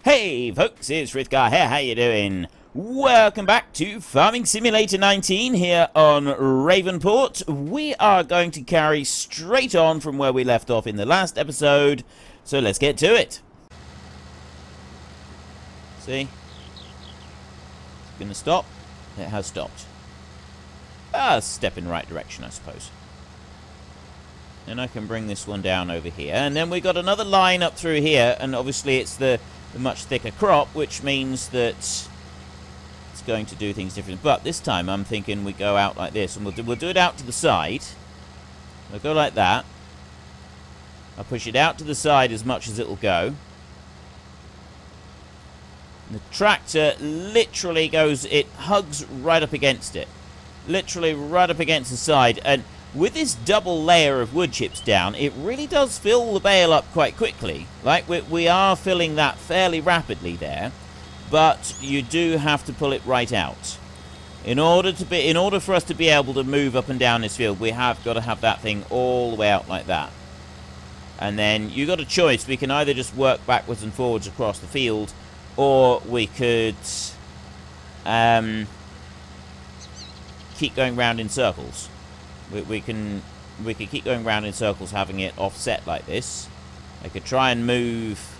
Hey folks, it's Frithgar here, how you doing? Welcome back to Farming Simulator 19 here on Ravenport. We are going to carry straight on from where we left off in the last episode, so let's get to it. See? It's gonna stop. It has stopped. A step in the right direction, I suppose. And I can bring this one down over here. And then we got another line up through here, and obviously it's the much thicker crop, which means that it's going to do things different. But this time I'm thinking we go out like this, and we'll do it out to the side. We'll go like that. I'll push it out to the side as much as it'll go. And the tractor literally goes, it hugs right up against it. Literally right up against the side. And with this double layer of wood chips down, it really does fill the bale up quite quickly. Like, we are filling that fairly rapidly there, but you do have to pull it right out. In order for us to be able to move up and down this field, we have got to have that thing all the way out like that. And then you got a choice. We can either just work backwards and forwards across the field, or we could keep going round in circles. We can keep going round in circles, having it offset like this. I could try and move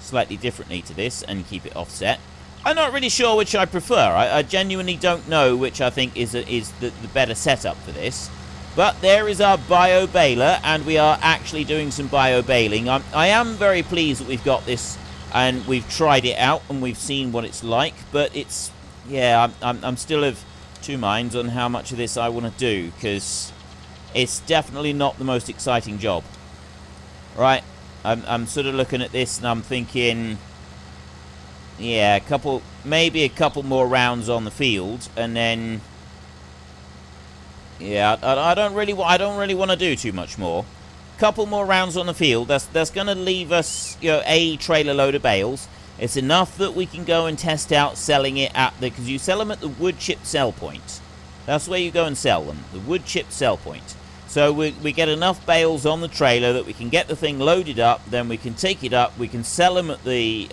slightly differently to this and keep it offset. I'm not really sure which I prefer. I genuinely don't know which I think is the better setup for this. But there is our bio baler, and we are actually doing some bio baling. I am very pleased that we've got this, and we've tried it out, and we've seen what it's like. But it's, yeah, I'm still of two minds on how much of this I want to do, because it's definitely not the most exciting job. Right, I'm sort of looking at this and I'm thinking, yeah, maybe a couple more rounds on the field, and then, yeah, I don't really want to do too much more. Couple more rounds on the field. That's going to leave us, you know, a trailer load of bales. It's enough that we can go and test out selling it at the... because you sell them at the wood chip sell point. That's where you go and sell them. The wood chip sell point. So we get enough bales on the trailer that we can get the thing loaded up. Then we can take it up. We can sell them at the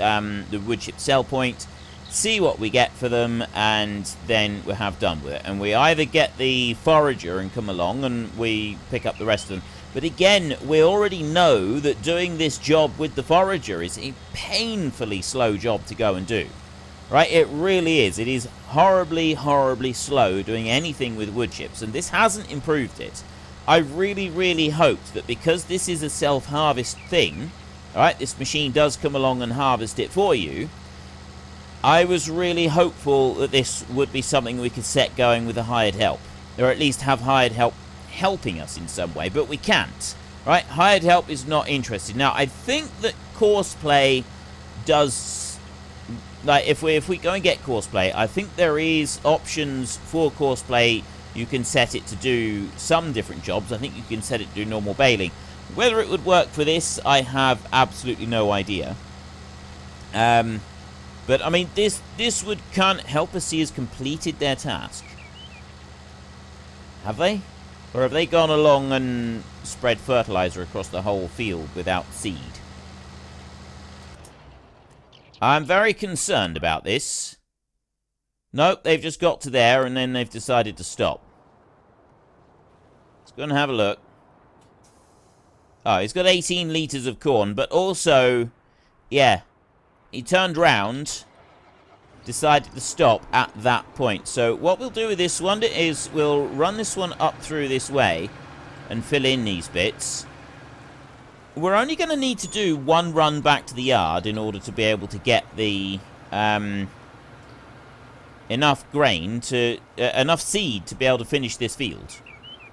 wood chip sell point. See what we get for them. And then we'll have done with it. And we either get the forager and come along and we pick up the rest of them. But again, we already know that doing this job with the forager is a painfully slow job to go and do. Right? It really is. It is horribly, horribly slow doing anything with wood chips. And this hasn't improved it. I really, really hoped that because this is a self-harvest thing, alright, this machine does come along and harvest it for you. I was really hopeful that this would be something we could set going with a hired help. Or at least have hired help helping us in some way, but we can't. Right? Hired help is not interested. Now, I think that courseplay does, like, if we go and get courseplay, I think there is options for courseplay. You can set it to do some different jobs. I think you can set it to do normal baling. Whether it would work for this, I have absolutely no idea. But I mean, this would help us see has completed their task. Have they? Or have they gone along and spread fertilizer across the whole field without seed? I'm very concerned about this. Nope, they've just got to there and then they've decided to stop. Let's go and have a look. Oh, he's got 18 litres of corn, but also, yeah, he turned round, decided to stop at that point. So what we'll do with this one is we'll run this one up through this way and fill in these bits. We're only going to need to do one run back to the yard in order to be able to get the enough grain to enough seed to be able to finish this field,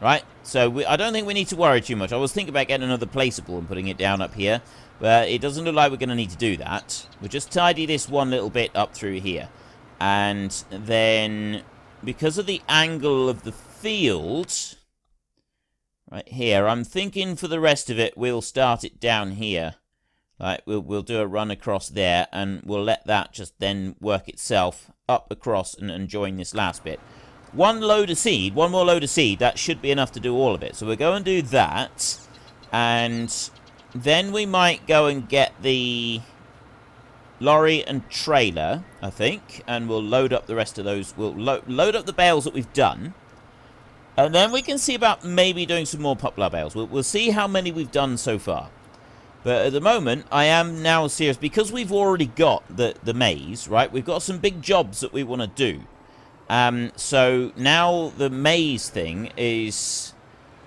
right? So I don't think we need to worry too much. I was thinking about getting another placeable and putting it down up here, but it doesn't look like we're going to need to do that. We'll just tidy this one little bit up through here. And then, because of the angle of the field, right here, I'm thinking for the rest of it, we'll start it down here. Right, we'll do a run across there, and we'll let that just then work itself up across and join this last bit. One more load of seed, that should be enough to do all of it. So we'll go and do that, and then we might go and get the lorry and trailer, I think, and we'll load up the rest of those. We'll load up the bales that we've done, and then we can see about maybe doing some more poplar bales. We'll see how many we've done so far. But at the moment, I am now serious, because we've already got the maize, right? We've got some big jobs that we want to do. So now the maize thing is,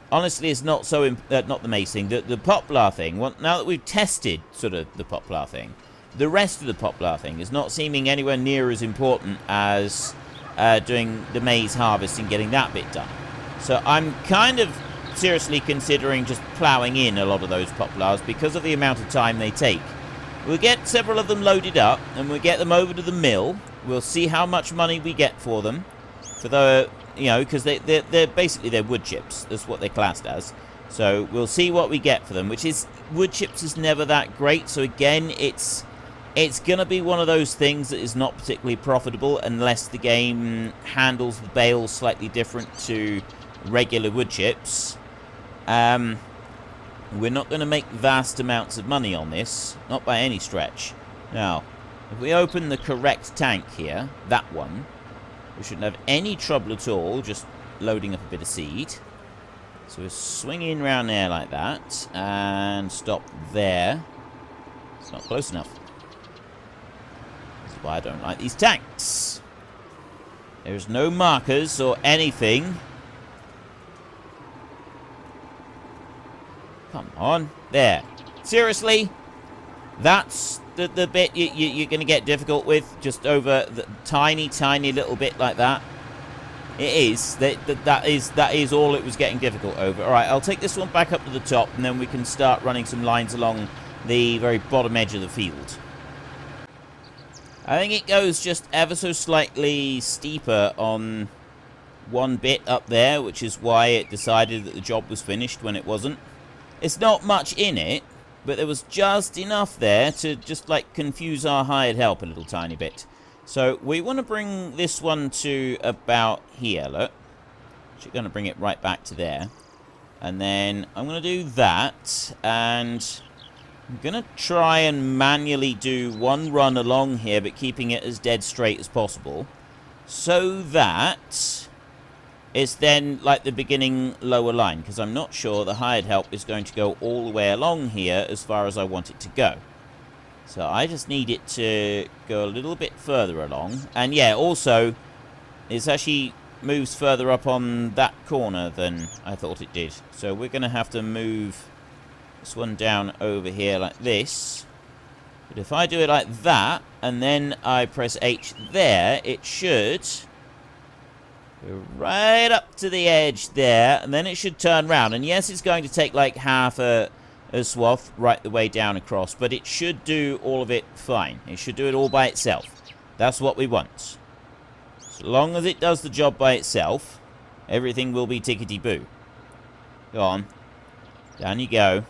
honestly, it's not so, not the maize thing, the poplar thing. Well, now that we've tested sort of the poplar thing, the rest of the poplar thing is not seeming anywhere near as important as doing the maize harvest and getting that bit done. So I'm kind of seriously considering just ploughing in a lot of those poplars because of the amount of time they take. We'll get several of them loaded up and we'll get them over to the mill. We'll see how much money we get for them, for the, you know, because they're basically, they're wood chips. That's what they're classed as. So we'll see what we get for them, which is, wood chips is never that great. So again, it's gonna be one of those things that is not particularly profitable unless the game handles the bales slightly different to regular wood chips. We're not going to make vast amounts of money on this, not by any stretch. Now, if we open the correct tank here, that one, we shouldn't have any trouble at all just loading up a bit of seed. So we're swinging around there like that, and stop there. It's not close enough. This is why I don't like these tanks. There's no markers or anything. Come on. There. Seriously? That's the bit you're going to get difficult with, just over the tiny little bit like that. It is. That is all it was getting difficult over. Alright, I'll take this one back up to the top, and then we can start running some lines along the very bottom edge of the field. I think it goes just ever so slightly steeper on one bit up there, which is why it decided that the job was finished when it wasn't. It's not much in it, but there was just enough there to just, like, confuse our hired help a little tiny bit. So we want to bring this one to about here, look. Actually going to bring it right back to there. And then I'm going to do that, and I'm going to try and manually do one run along here, but keeping it as dead straight as possible, so that it's then like the beginning lower line, because I'm not sure the hired help is going to go all the way along here as far as I want it to go. So I just need it to go a little bit further along. And yeah, also, it actually moves further up on that corner than I thought it did. So we're going to have to move this one down over here like this. But if I do it like that, and then I press H there, it should go right up to the edge there, and then it should turn round. And yes, it's going to take like half a swath right the way down across, but it should do all of it fine. It should do it all by itself. That's what we want. As long as it does the job by itself, everything will be tickety-boo. Go on. Down you go.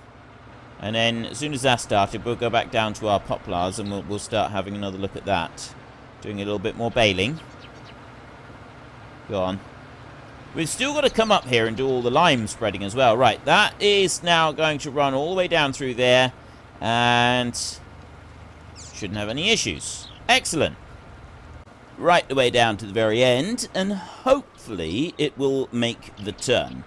And then, as soon as that's started, we'll go back down to our poplars, and we'll start having another look at that. Doing a little bit more baling. Go on. We've still got to come up here and do all the lime spreading as well. Right, that is now going to run all the way down through there, and shouldn't have any issues. Excellent. Right the way down to the very end, and hopefully it will make the turn.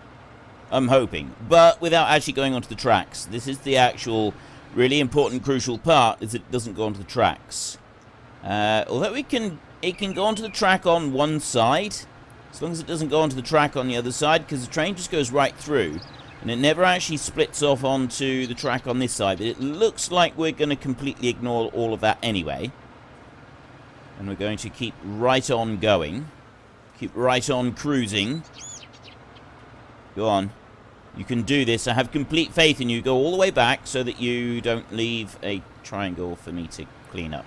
I'm hoping, but without actually going onto the tracks. This is the actual really important, crucial part, is it doesn't go onto the tracks. Although it can go onto the track on one side, as long as it doesn't go onto the track on the other side, because the train just goes right through, and it never actually splits off onto the track on this side. But it looks like we're going to completely ignore all of that anyway. And we're going to keep right on going. Keep right on cruising. Go on. You can do this. I have complete faith in you. Go all the way back so that you don't leave a triangle for me to clean up.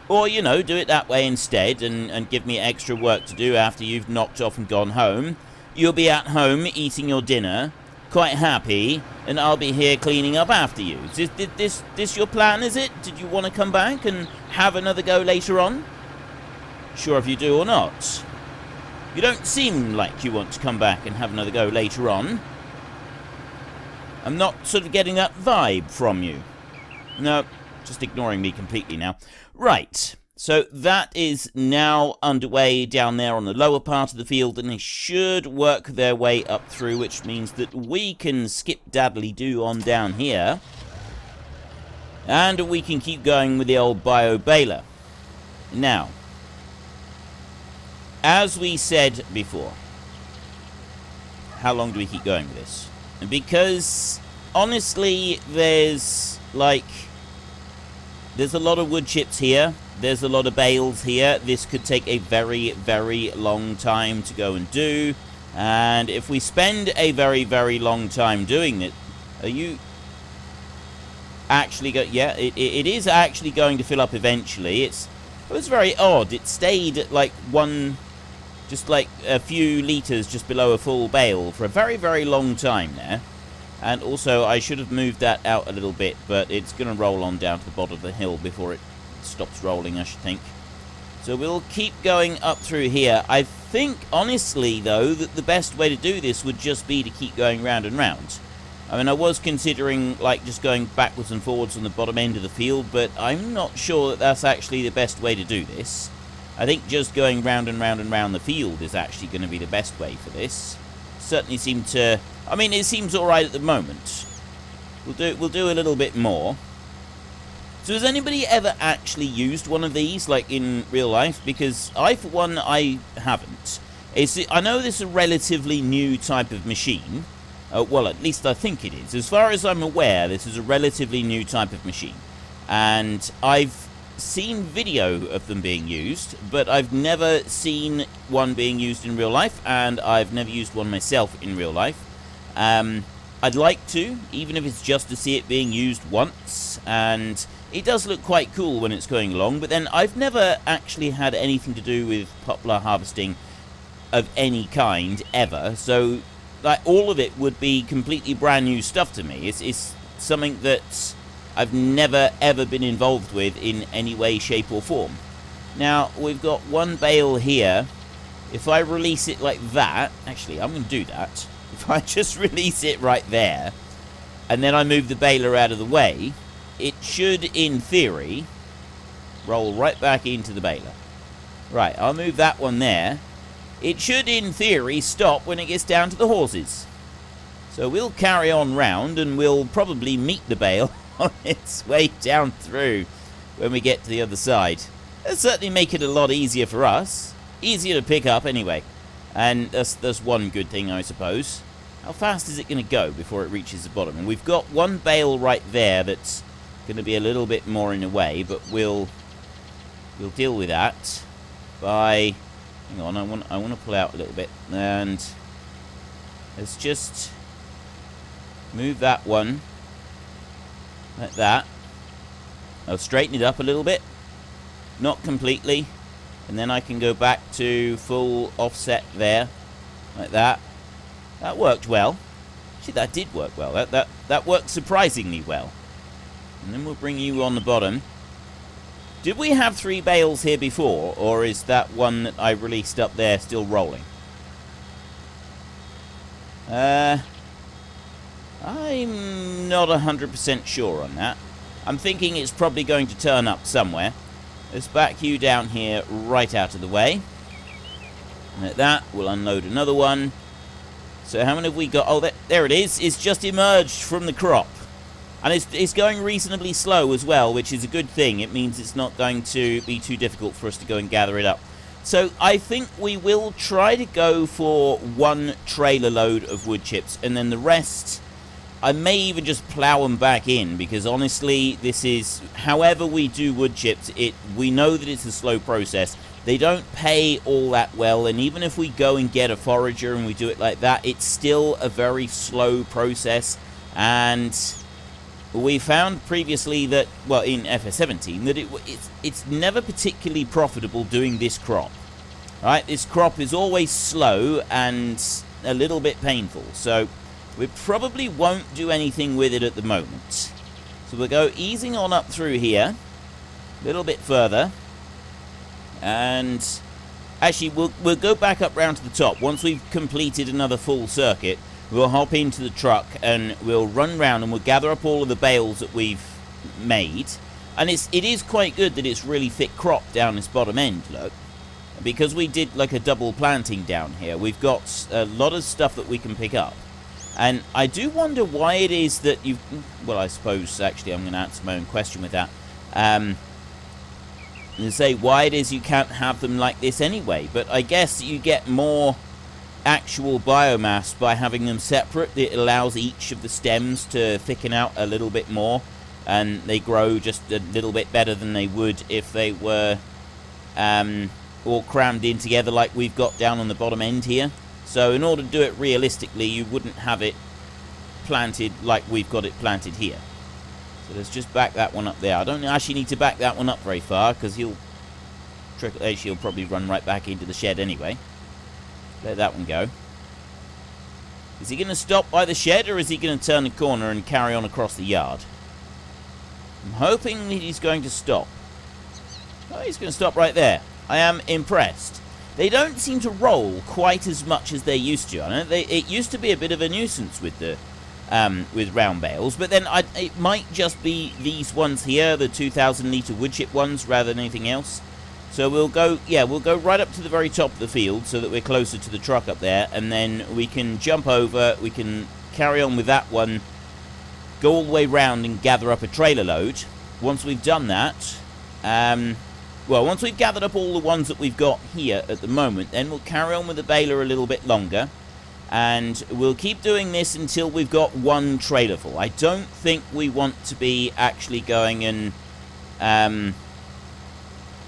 Or, you know, do it that way instead and give me extra work to do after you've knocked off and gone home. You'll be at home eating your dinner, quite happy, and I'll be here cleaning up after you. Is this your plan, is it? Did you want to come back and have another go later on? Sure if you do or not. You don't seem like you want to come back and have another go later on. I'm not sort of getting that vibe from you. No, just ignoring me completely now. Right, so that is now underway down there on the lower part of the field, and they should work their way up through, which means that we can skip daddly-do on down here. And we can keep going with the old Biobaler. Now, as we said before, how long do we keep going with this? Because, honestly, there's a lot of wood chips here. There's a lot of bales here. This could take a very, very long time to go and do. And if we spend a very, very long time doing it, are you actually yeah, it is actually going to fill up eventually. It was very odd. It stayed at like just like a few litres just below a full bale for a very, very long time there. And also, I should have moved that out a little bit, but it's going to roll on down to the bottom of the hill before it stops rolling, I should think. So we'll keep going up through here. I think, honestly, though, that the best way to do this would just be to keep going round and round. I mean, I was considering, like, just going backwards and forwards on the bottom end of the field, but I'm not sure that that's actually the best way to do this. I think just going round and round and round the field is actually going to be the best way for this. Certainly seem to... I mean, it seems alright at the moment. We'll do a little bit more. So has anybody ever actually used one of these, like, in real life? Because I, for one, I haven't. I know this is a relatively new type of machine. Well, at least I think it is. As far as I'm aware, this is a relatively new type of machine. And I've seen video of them being used, but I've never seen one being used in real life, and I've never used one myself in real life. I'd like to, even if it's just to see it being used once, and it does look quite cool when it's going along, but then I've never actually had anything to do with poplar harvesting of any kind, ever, so like all of it would be completely brand new stuff to me. It's something that I've never ever been involved with in any way, shape or form. Now, we've got one bale here. If I release it like that, actually I'm going to do that. If I just release it right there, and then I move the baler out of the way, it should, in theory, roll right back into the baler. Right, I'll move that one there. It should, in theory, stop when it gets down to the horses. So we'll carry on round, and we'll probably meet the bale on its way down through when we get to the other side. That'll certainly make it a lot easier for us. Easier to pick up, anyway. And that's one good thing, I suppose. How fast is it going to go before it reaches the bottom? And we've got one bale right there that's going to be a little bit more in the way, but we'll deal with that by... Hang on, I want to pull out a little bit, and let's just move that one like that. I'll straighten it up a little bit, not completely, and then I can go back to full offset there, like that. That worked well. Actually, that did work well. That worked surprisingly well. And then we'll bring you on the bottom. Did we have 3 bales here before, or is that one that I released up there still rolling? I'm not 100% sure on that. I'm thinking it's probably going to turn up somewhere. Let's back you down here right out of the way. Like that, we'll unload another one. So how many have we got? Oh, there it is. It's just emerged from the crop. And it's going reasonably slow as well, which is a good thing. It means it's not going to be too difficult for us to go and gather it up. So I think we will try to go for 1 trailer load of wood chips, and then the rest, I may even just plow them back in, because honestly, this is, however we do wood chips, we know that it's a slow process. They don't pay all that well, and even if we go and get a forager and we do it like that, it's still a very slow process. And we found previously that, well, in FS17, that it's never particularly profitable doing this crop. Right? This crop is always slow and a little bit painful, so we probably won't do anything with it at the moment. So we'll go easing on up through here, a little bit further, and actually we'll go back up round to the top. Once we've completed another full circuit, we'll hop into the truck and we'll run round and we'll gather up all of the bales that we've made, And it is quite good that it's really thick crop down this bottom end, look. Because we did like a double planting down here, we've got a lot of stuff that we can pick up. And I do wonder why it is that you... Well, I suppose, actually, I'm going to answer my own question with that. And say why it is you can't have them like this anyway. But I guess you get more actual biomass by having them separate. It allows each of the stems to thicken out a little bit more. And they grow just a little bit better than they would if they were... all crammed in together like we've got down on the bottom end here. So in order to do it realistically, you wouldn't have it planted like we've got it planted here. So let's just back that one up there. I don't actually need to back that one up very far because he'll probably run right back into the shed anyway. Let that one go. Is he going to stop by the shed, or is he going to turn the corner and carry on across the yard? I'm hoping that he's going to stop. Oh, he's going to stop right there. I am impressed. They don't seem to roll quite as much as they used to. I know it used to be a bit of a nuisance with the round bales, but then it might just be these ones here, the 2,000 litre wood chip ones, rather than anything else. So we'll go right up to the very top of the field so that we're closer to the truck up there, and then we can jump over, we can carry on with that one, go all the way round and gather up a trailer load. Once we've done that, well, once we've gathered up all the ones that we've got here at the moment, then we'll carry on with the baler a little bit longer. And we'll keep doing this until we've got one trailer full. I don't think we want to be actually going and,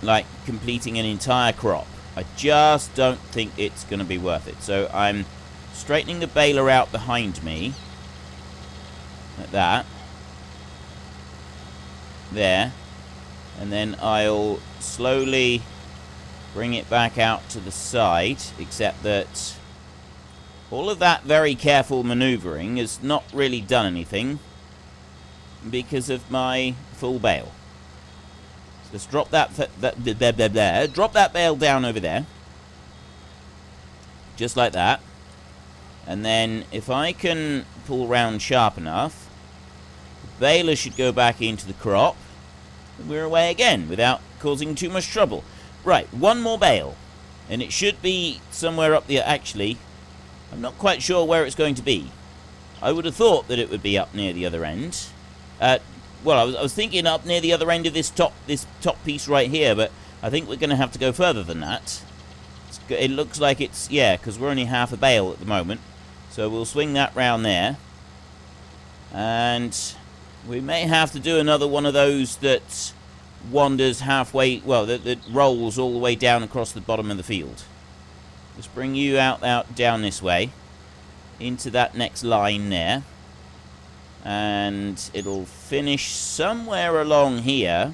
like, completing an entire crop. I just don't think it's going to be worth it. So I'm straightening the baler out behind me. Like that. There. And then I'll slowly bring it back out to the side, except that all of that very careful maneuvering has not really done anything because of my full bale. So let's drop drop that bale down over there, just like that. And then if I can pull round sharp enough, the baler should go back into the crop. We're away again without causing too much trouble. Right, one more bale. And it should be somewhere up there. Actually, I'm not quite sure where it's going to be. I would have thought that it would be up near the other end. Well, I was thinking up near the other end of this top piece right here, but I think we're going to have to go further than that. It looks like it's, yeah, because we're only half a bale at the moment. So we'll swing that round there. And we may have to do another one of those that wanders halfway, well, that rolls all the way down across the bottom of the field. Just bring you out down this way, into that next line there. And it'll finish somewhere along here.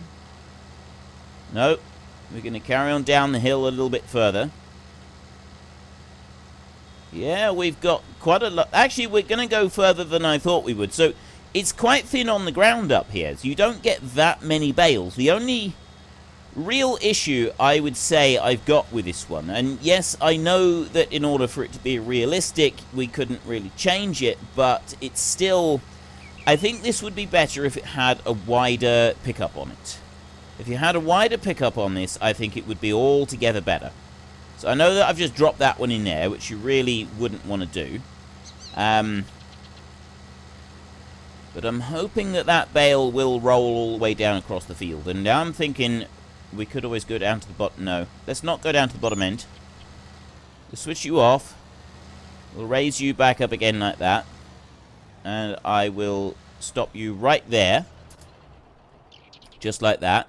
Nope. We're going to carry on down the hill a little bit further. Yeah, we've got quite a lot. Actually, we're going to go further than I thought we would. So it's quite thin on the ground up here, so you don't get that many bales. The only real issue I would say I've got with this one, and yes, I know that in order for it to be realistic, we couldn't really change it, but it's still... I think this would be better if it had a wider pickup on it. If you had a wider pickup on this, I think it would be altogether better. So I know that I've just dropped that one in there, which you really wouldn't want to do. But I'm hoping that that bale will roll all the way down across the field. And now I'm thinking we could always go down to the bottom. No, let's not go down to the bottom end. Let's switch you off. We'll raise you back up again like that. And I will stop you right there. Just like that.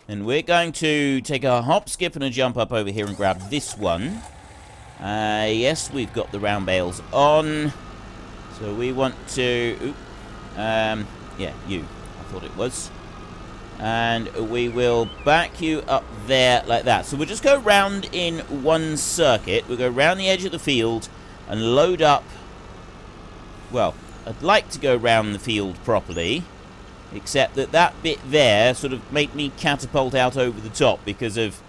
And we're going to take a hop, skip, and a jump up over here and grab this one. Yes, we've got the round bales on. So we want to... yeah, you. I thought it was. And we will back you up there like that. So we'll just go round in one circuit. We'll go round the edge of the field and load up... Well, I'd like to go round the field properly. Except that that bit there sort of made me catapult out over the top because of...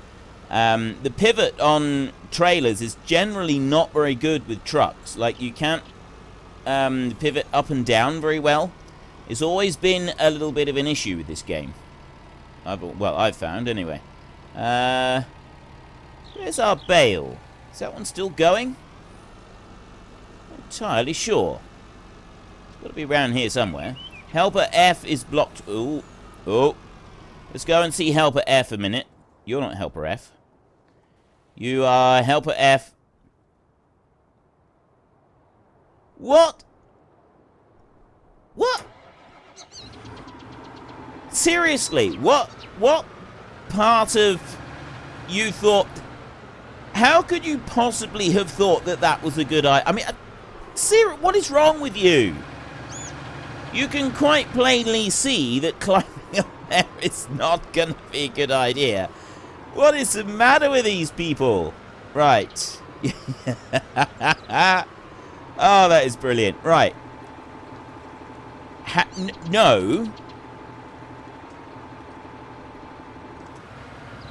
the pivot on trailers is generally not very good with trucks. Like, you can't pivot up and down very well. It's always been a little bit of an issue with this game. I've found anyway. Where's our bale? Is that one still going? Not entirely sure. It's got to be around here somewhere. Helper F is blocked. Ooh. Oh. Let's go and see Helper F a minute. You're not Helper F. You are Helper F. What? What? Seriously, what part of you thought... How could you possibly have thought that that was a good idea? I mean, what is wrong with you? You can quite plainly see that climbing up there is not going to be a good idea. What is the matter with these people? Right. Oh, that is brilliant. Right. No.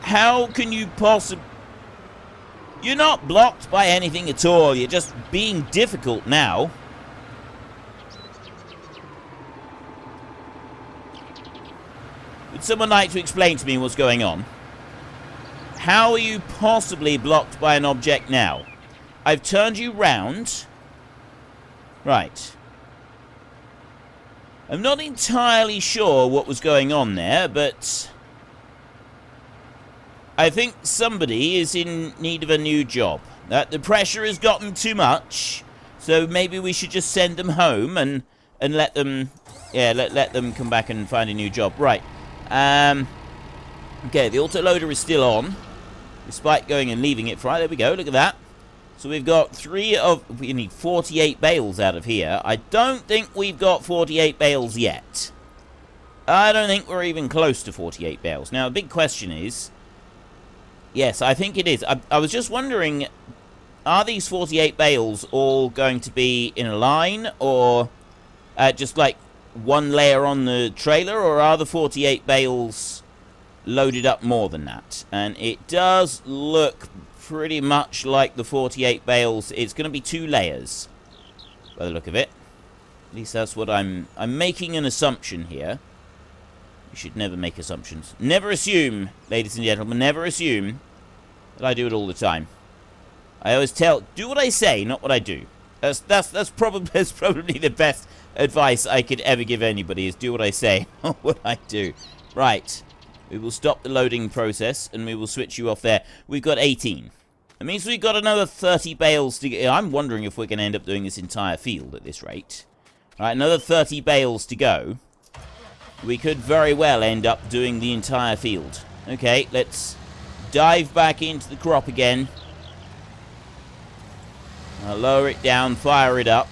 How can you possibly... You're not blocked by anything at all. You're just being difficult now. Would someone like to explain to me what's going on? How are you possibly blocked by an object now? I've turned you round. Right. I'm not entirely sure what was going on there, but... I think somebody is in need of a new job. That the pressure has gotten too much, so maybe we should just send them home and let them, yeah, let them come back and find a new job. Right. Okay, the autoloader is still on, despite going and leaving it for. There we go. Look at that. So we've got we need 48 bales out of here. I don't think we've got 48 bales yet. I don't think we're even close to 48 bales. Now, the big question is. Yes, I think it is. I was just wondering, are these 48 bales all going to be in a line, or just like one layer on the trailer, or are the 48 bales loaded up more than that? And it does look pretty much like the 48 bales. It's going to be 2 layers, by the look of it. At least that's what I'm making an assumption here. You should never make assumptions. Never assume, ladies and gentlemen, never assume that I do it all the time. I always do what I say, not what I do. That's probably the best advice I could ever give anybody, is do what I say, not what I do. Right. We will stop the loading process, and we will switch you off there. We've got 18. That means we've got another 30 bales to get. I'm wondering if we're going to end up doing this entire field at this rate. All right, another 30 bales to go. We could very well end up doing the entire field. Okay, let's dive back into the crop again. I'll lower it down, fire it up.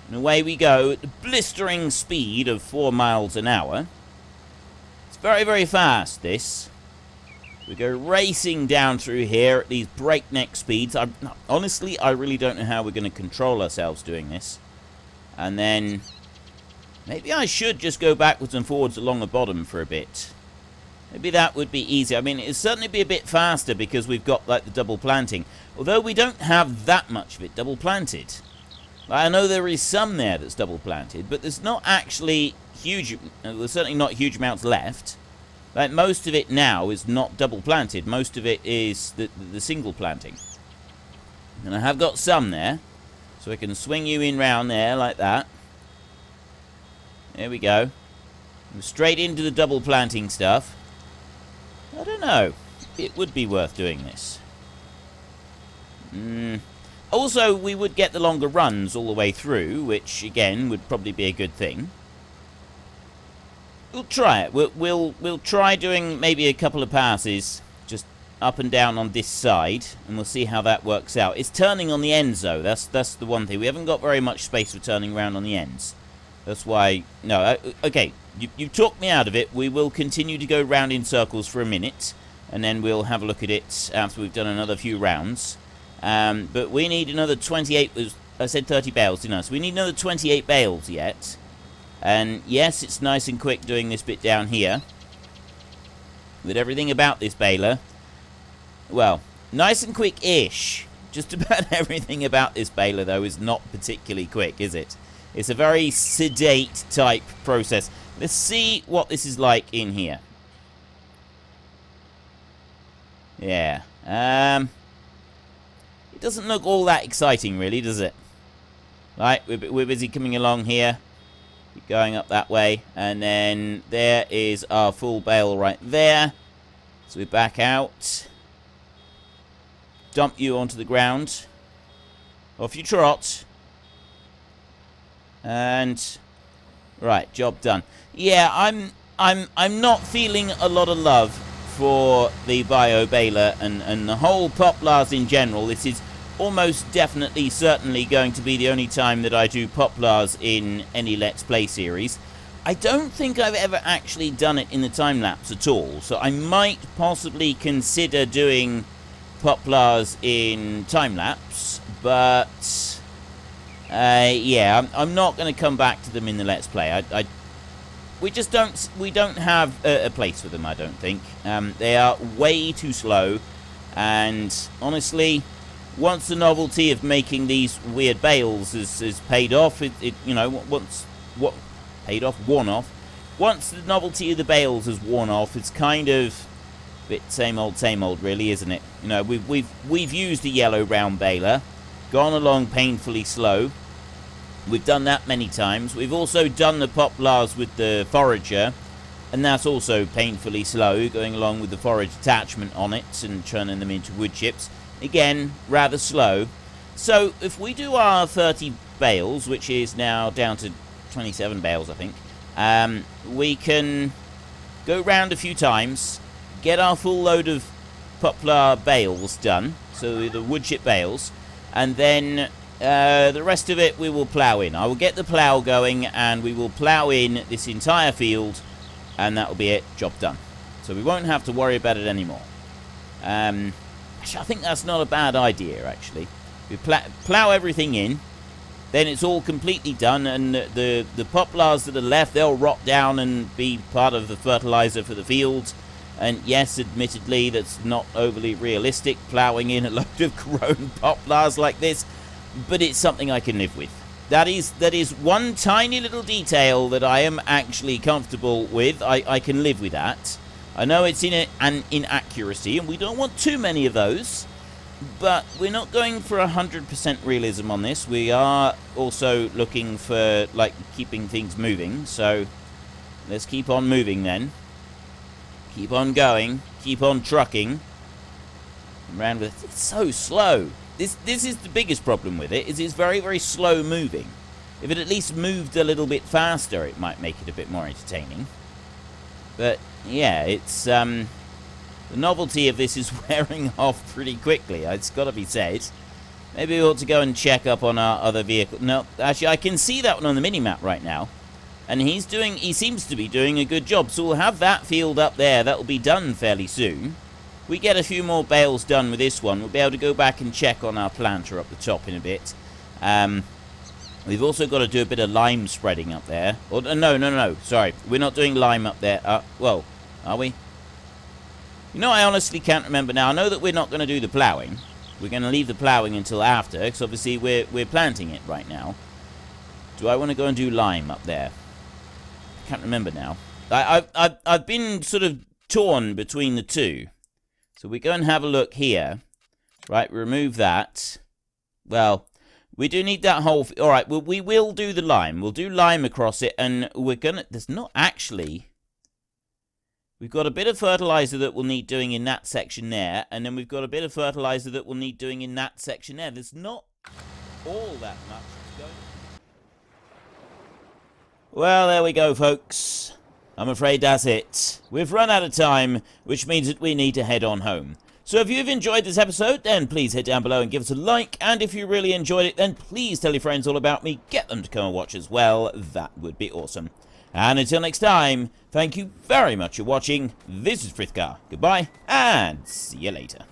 And away we go at the blistering speed of 4 miles an hour. It's very, very fast, this. We go racing down through here at these breakneck speeds. Honestly, I really don't know how we're going to control ourselves doing this. And then... maybe I should just go backwards and forwards along the bottom for a bit. Maybe that would be easier. I mean, it'd certainly be a bit faster because we've got, like, the double planting. Although we don't have that much of it double planted. I know there is some there that's double planted, but there's not actually huge... there's certainly not huge amounts left. Like, most of it now is not double planted. Most of it is the single planting. And I have got some there. So I can swing you in round there like that. There we go. Straight into the double planting stuff. I don't know. It would be worth doing this. Also, we would get the longer runs all the way through, which, again, would probably be a good thing. We'll try it. We'll try doing maybe a couple of passes just up and down on this side, and we'll see how that works out. It's turning on the ends, though. That's the one thing. We haven't got very much space for turning around on the ends. That's why... no, okay, you talked me out of it. We will continue to go round in circles for a minute, and then we'll have a look at it after we've done another few rounds. But we need another 28... I said 30 bales, didn't I? So we need another 28 bales yet. And yes, it's nice and quick doing this bit down here. But everything about this baler... well, nice and quick-ish. Just about everything about this baler, though, is not particularly quick, is it? It's a very sedate type process. Let's see what this is like in here. Yeah. It doesn't look all that exciting, really, does it? Right, we're busy coming along here. Keep going up that way. And then there is our full bale right there. So we back out. Dump you onto the ground. Off you trot. And right, job done. Yeah, I'm not feeling a lot of love for the bio baler and the whole poplars in general. This is almost definitely, certainly going to be the only time that I do poplars in any Let's Play series. I don't think I've ever actually done it in the time-lapse at all, so I might possibly consider doing poplars in time-lapse, but yeah, I'm not going to come back to them in the Let's Play. We don't have a place for them, I don't think. They are way too slow, and honestly, once the novelty of making these weird bales is paid off, you know, worn off. Once the novelty of the bales has worn off, it's kind of a bit same old, really, isn't it? You know, we've used a yellow round baler, gone along painfully slow. We've done that many times. We've also done the poplars with the forager, and that's also painfully slow, going along with the forage attachment on it and turning them into wood chips. Again, rather slow. So if we do our 30 bales, which is now down to 27 bales, I think, we can go round a few times, get our full load of poplar bales done, so the wood chip bales, and then the rest of it we will plough in. I will get the plough going, and we will plough in this entire field, and that will be it, job done. So we won't have to worry about it anymore. Actually, I think that's not a bad idea, actually. We plough everything in, then it's all completely done, and the poplars that are left, they'll rot down and be part of the fertilizer for the fields. And yes, admittedly, that's not overly realistic, ploughing in a load of grown poplars like this, but it's something I can live with. That is one tiny little detail that I am actually comfortable with. I can live with that. I know it's an inaccuracy, and we don't want too many of those, but we're not going for 100% realism on this. We are also looking for, like, keeping things moving, so let's keep on moving then. Keep on going, keep on trucking. Around with it. It's so slow. This is the biggest problem with it, is it's very, very slow moving. If it at least moved a little bit faster, it might make it a bit more entertaining. But yeah, it's the novelty of this is wearing off pretty quickly. It's got to be said. Maybe we ought to go and check up on our other vehicle. No, actually, I can see that one on the mini-map right now, and he seems to be doing a good job. So we'll have that field up there. That will be done fairly soon. We get a few more bales done with this one, we'll be able to go back and check on our planter up the top in a bit. We've also got to do a bit of lime spreading up there. Or, no, sorry. We're not doing lime up there. Well, are we? You know, I honestly can't remember now. I know that we're not going to do the ploughing. We're going to leave the ploughing until after, because obviously we're planting it right now. Do I want to go and do lime up there? I can't remember now. I've been sort of torn between the two. So we go and have a look here. Right, remove that. Well, we do need that whole... Alright, well, we will do the lime. We'll do lime across it, and we're gonna... There's not actually... We've got a bit of fertilizer that we'll need doing in that section there, and then we've got a bit of fertilizer that we'll need doing in that section there. There's not all that much going. Well, there we go, folks. I'm afraid that's it. We've run out of time, which means that we need to head on home. So if you've enjoyed this episode, then please head down below and give us a like. And if you really enjoyed it, then please tell your friends all about me. Get them to come and watch as well. That would be awesome. And until next time, thank you very much for watching. This is Frithgar. Goodbye, and see you later.